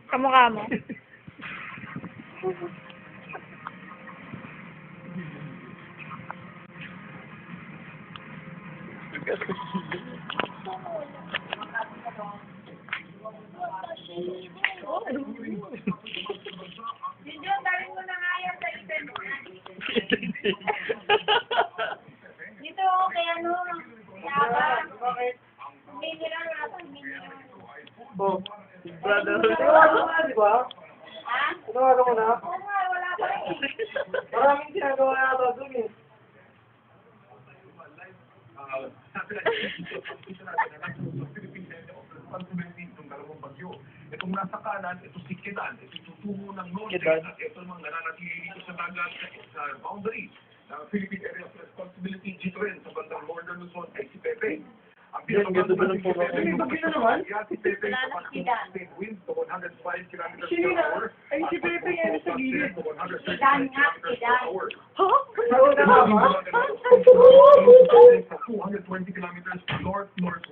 Kamukha mo. Dito, dali mo na nga yan sa event. Dito, kaya ano, yaba. Hindi lang natin, hindi lang. Oh, brother. Di ba? Ha? Ginagawa mo na? Oo nga, wala pa rin eh. Maraming ginagawa yata dun eh. Itong nasa kanan, ito si Kidan, ito tutungo ng norte, Kidan. at ito naman nananatili dito sa dagat sa boundary ng Philippine Area of Responsibility G2 sa bandang Northern Luzon ay si Pepe. Ang Yan, ganda ba ng puro? Pepe, May bagyo na naman? si Pepe Wala sa na pagtungkol Kidan. state winds to 105 kilometers Sino per na? hour. Ay, si Pepe yan sa gilid. To 135 Kidan nga, kilometers per Kidan. hour. Ha? Ano na tama? Sa 220 kilometers north-northwest